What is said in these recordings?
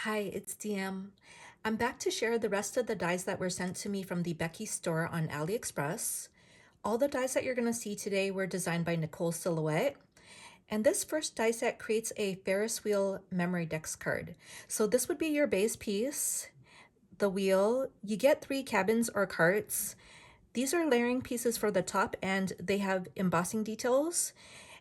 Hi, it's DM. I'm back to share the rest of the dies that were sent to me from the Beki Store on Aliexpress. All the dies that you're going to see today were designed by Nicole Silhouette. And this first die set creates a Ferris wheel Memorydex card. So this would be your base piece, the wheel. You get 3 cabins or carts. These are layering pieces for the top and they have embossing details.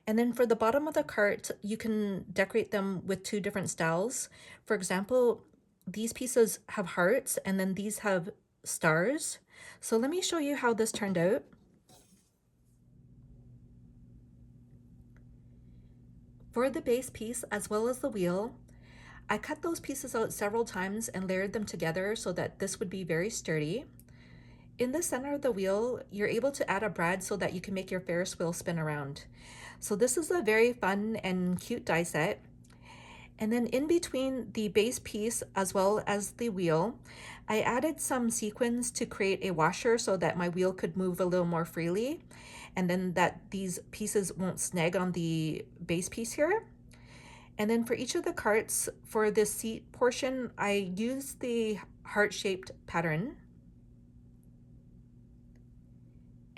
And then for the bottom of the cart, you can decorate them with 2 different styles. For example, these pieces have hearts and then these have stars. So let me show you how this turned out. For the base piece as well as the wheel, I cut those pieces out several times and layered them together so that this would be very sturdy. In the center of the wheel, you're able to add a brad so that you can make your Ferris wheel spin around. So this is a very fun and cute die set. And then in between the base piece as well as the wheel, I added some sequins to create a washer so that my wheel could move a little more freely, and then that these pieces won't snag on the base piece here. And then for each of the carts, for this seat portion, I used the heart-shaped pattern.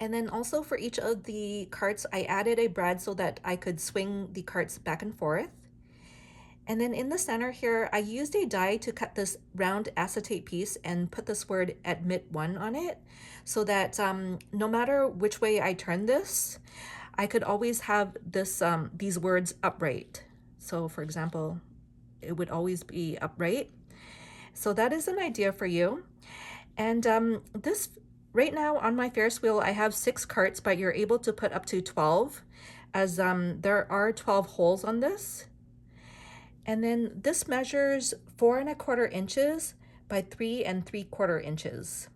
And then also for each of the carts, I added a brad so that I could swing the carts back and forth. And then in the center here, I used a die to cut this round acetate piece and put this word admit 1 on it so that no matter which way I turn this, I could always have this these words upright. So for example, it would always be upright. So that is an idea for you. And this right now on my Ferris wheel, I have 6 carts, but you're able to put up to 12 as there are 12 holes on this. And then this measures 4¼ inches by 3¾ inches.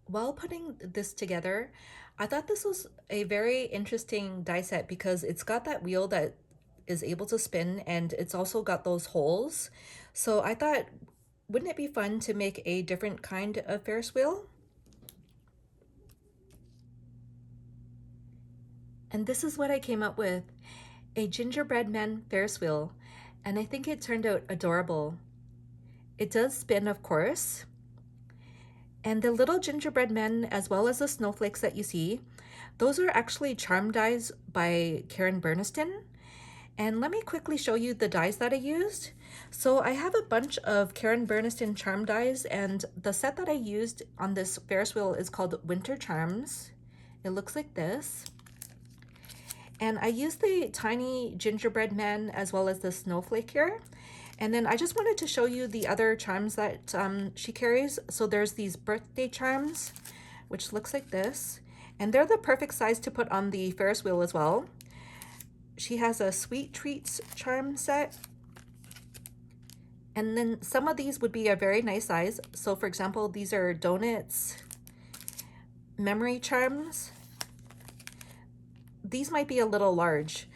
While putting this together, I thought this was a very interesting die set because it's got that wheel that is able to spin and it's also got those holes. So I thought, wouldn't it be fun to make a different kind of Ferris wheel? And this is what I came up with, a gingerbread man Ferris wheel, and I think it turned out adorable. It does spin, of course, and the little gingerbread men as well as the snowflakes that you see, those are actually charm dies by Karen Berniston. And let me quickly show you the dies that I used. So I have a bunch of Karen Berniston charm dies, and the set that I used on this Ferris wheel is called Winter Charms. It looks like this. And I used the tiny gingerbread man as well as the snowflake here. And then I just wanted to show you the other charms that she carries. So there's these birthday charms, which looks like this. And they're the perfect size to put on the Ferris wheel as well. She has a sweet treats charm set. And then some of these would be a very nice size. So for example, these are donuts, memory charms. These might be a little large,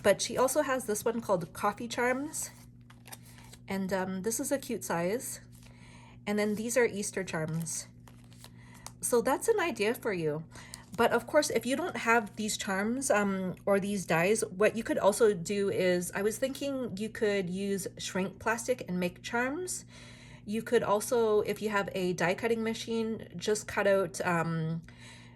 but she also has this one called coffee charms. And this is a cute size. And then these are Easter charms. So that's an idea for you. But of course, if you don't have these charms or these dies, what you could also do is, I was thinking you could use shrink plastic and make charms. You could also, if you have a die cutting machine, just cut out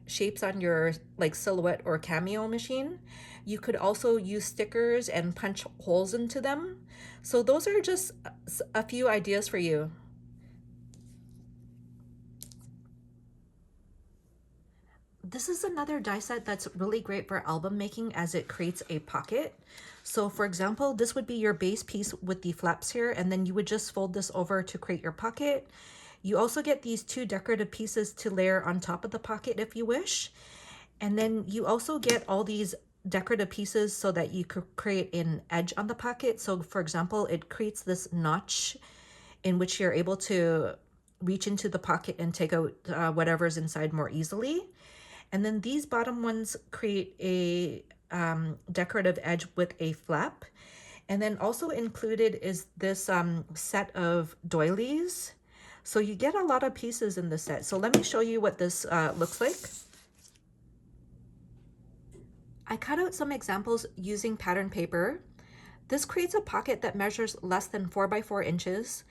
shapes on your like silhouette or cameo machine. You could also use stickers and punch holes into them. So those are just a few ideas for you. This is another die set that's really great for album making as it creates a pocket. So for example, this would be your base piece with the flaps here, and then you would just fold this over to create your pocket. You also get these 2 decorative pieces to layer on top of the pocket if you wish. And then you also get all these decorative pieces so that you could create an edge on the pocket. So for example, it creates this notch in which you're able to reach into the pocket and take out whatever's inside more easily. And then these bottom ones create a decorative edge with a flap. And then also included is this set of doilies. So you get a lot of pieces in the set. So let me show you what this looks like. I cut out some examples using pattern paper. This creates a pocket that measures less than 4 by 4 inches.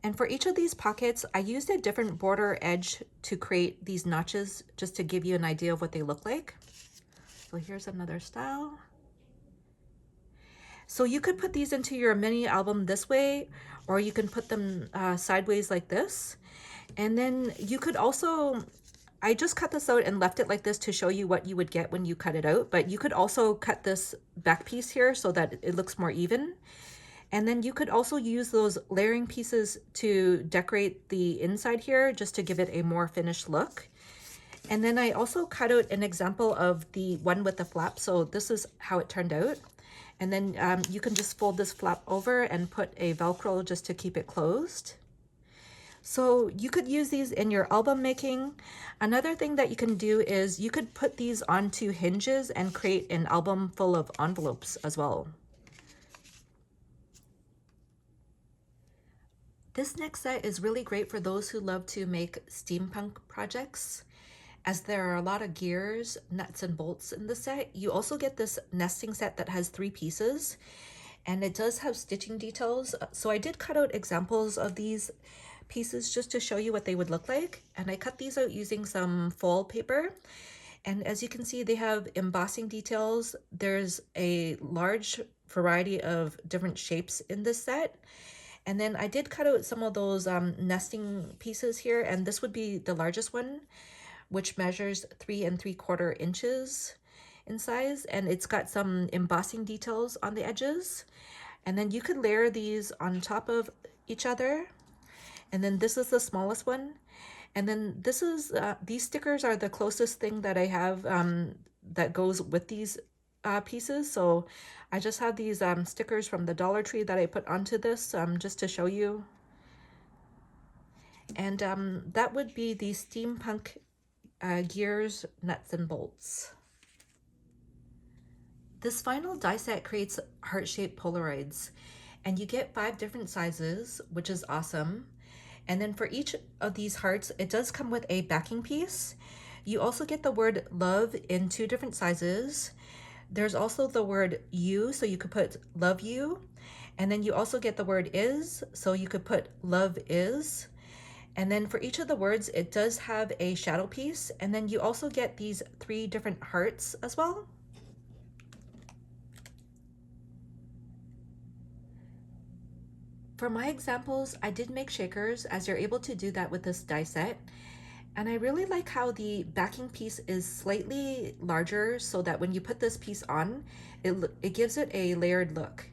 And for each of these pockets, I used a different border edge to create these notches just to give you an idea of what they look like. So here's another style. So you could put these into your mini album this way, or you can put them sideways like this. And then you could also, I just cut this out and left it like this to show you what you would get when you cut it out, but you could also cut this back piece here so that it looks more even. And then you could also use those layering pieces to decorate the inside here just to give it a more finished look. And then I also cut out an example of the one with the flap. So this is how it turned out. And then you can just fold this flap over and put a Velcro just to keep it closed. So you could use these in your album making. Another thing that you can do is you could put these onto hinges and create an album full of envelopes as well. This next set is really great for those who love to make steampunk projects. As there are a lot of gears, nuts, and bolts in the set, you also get this nesting set that has 3 pieces, and it does have stitching details. So I did cut out examples of these pieces just to show you what they would look like, and I cut these out using some foil paper. And as you can see, they have embossing details. There's a large variety of different shapes in this set. And then I did cut out some of those nesting pieces here, and this would be the largest one, which measures 3 3/4 inches in size, and it's got some embossing details on the edges. And then you could layer these on top of each other. And then this is the smallest one. And then this is, these stickers are the closest thing that I have that goes with these pieces. So I just have these stickers from the Dollar Tree that I put onto this just to show you. And that would be the Steampunk gears, nuts, and bolts. This final die set creates heart-shaped Polaroids, and you get 5 different sizes, which is awesome. And then for each of these hearts, it does come with a backing piece. You also get the word love in 2 different sizes. There's also the word you, so you could put love you. And then you also get the word is, so you could put love is. And then for each of the words, it does have a shadow piece. And then you also get these 3 different hearts as well. For my examples, I did make shakers, as you're able to do that with this die set. And I really like how the backing piece is slightly larger so that when you put this piece on, it gives it a layered look.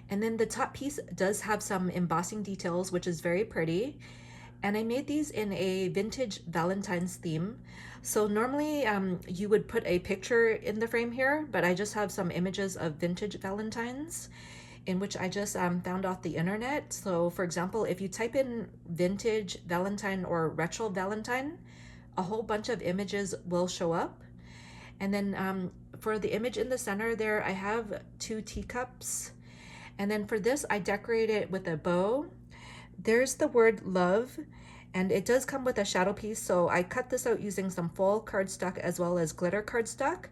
And then the top piece does have some embossing details, which is very pretty. And I made these in a vintage Valentine's theme. So normally you would put a picture in the frame here, but I just have some images of vintage Valentines in which I just found off the internet. So for example, if you type in vintage Valentine or retro Valentine, a whole bunch of images will show up. And then for the image in the center there, I have 2 teacups. And then for this, I decorated it with a bow. There's the word love, and it does come with a shadow piece. So I cut this out using some foil cardstock as well as glitter cardstock.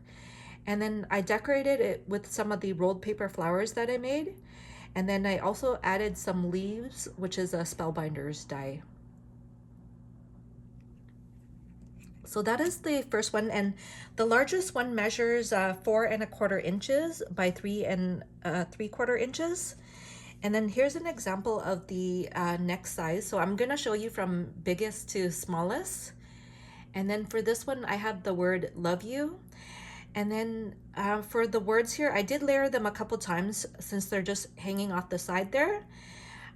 And then I decorated it with some of the rolled paper flowers that I made. And then I also added some leaves, which is a Spellbinders die. So that is the first one. And the largest one measures 4 1/4 inches by 3 3/4 inches. And then here's an example of the next size. So I'm gonna show you from biggest to smallest. And then for this one, I have the word love you. And then for the words here, I did layer them a couple times since they're just hanging off the side there.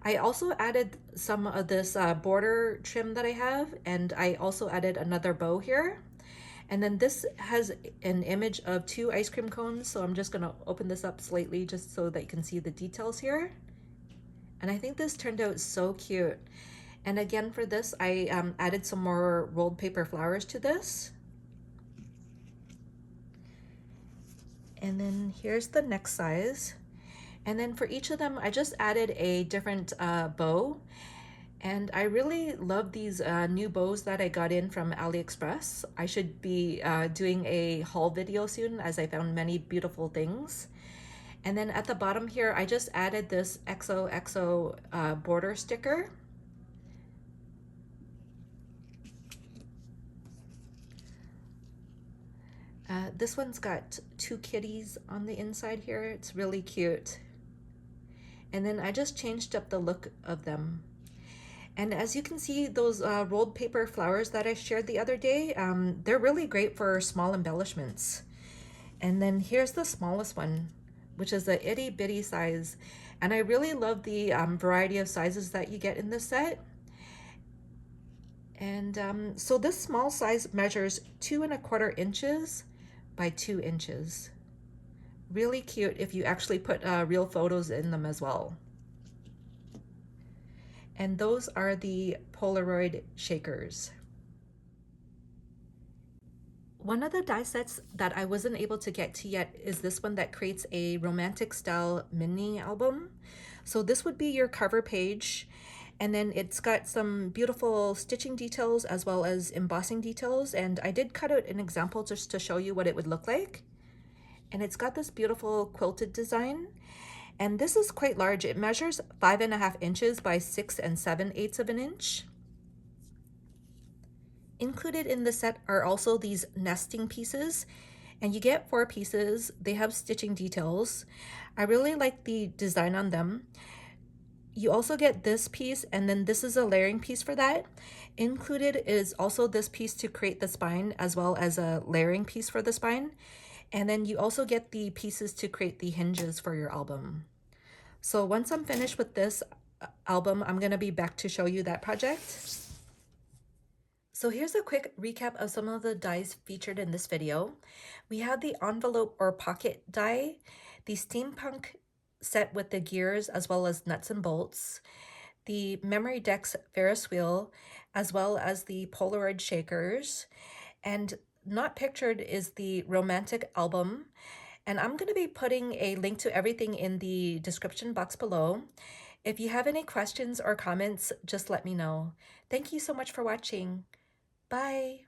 I also added some of this border trim that I have, and I also added another bow here. And then this has an image of 2 ice cream cones, so I'm just gonna open this up slightly just so that you can see the details here. And I think this turned out so cute. And again, for this, I added some more rolled paper flowers to this. And then here's the next size. And then for each of them, I just added a different bow. And I really love these new bows that I got in from Aliexpress. I should be doing a haul video soon, as I found many beautiful things. And then at the bottom here, I just added this XOXO border sticker. This one's got two kitties on the inside here. It's really cute. And then I just changed up the look of them. And as you can see, those rolled paper flowers that I shared the other day, they're really great for small embellishments. And then here's the smallest one, which is the itty bitty size. And I really love the variety of sizes that you get in this set. And so this small size measures 2¼ inches by 2 inches. Really cute if you actually put real photos in them as well. And those are the Polaroid shakers. One of the die sets that I wasn't able to get to yet is this one that creates a romantic style mini album. So this would be your cover page, and then it's got some beautiful stitching details as well as embossing details, and I did cut out an example just to show you what it would look like. And it's got this beautiful quilted design, and this is quite large. It measures 5½ inches by 6 7/8 of an inch. Included in the set are also these nesting pieces, and you get 4 pieces. They have stitching details. I really like the design on them. You also get this piece, and then this is a layering piece for that. Included is also this piece to create the spine, as well as a layering piece for the spine. And then you also get the pieces to create the hinges for your album. So once I'm finished with this album, I'm gonna be back to show you that project. So here's a quick recap of some of the dies featured in this video. We had the envelope or pocket die, the Steampunk set with the gears as well as nuts and bolts, the Memorydex Ferris wheel, as well as the Polaroid shakers, and not pictured is the romantic album. And I'm going to be putting a link to everything in the description box below. If you have any questions or comments, just let me know. Thank you so much for watching. Bye.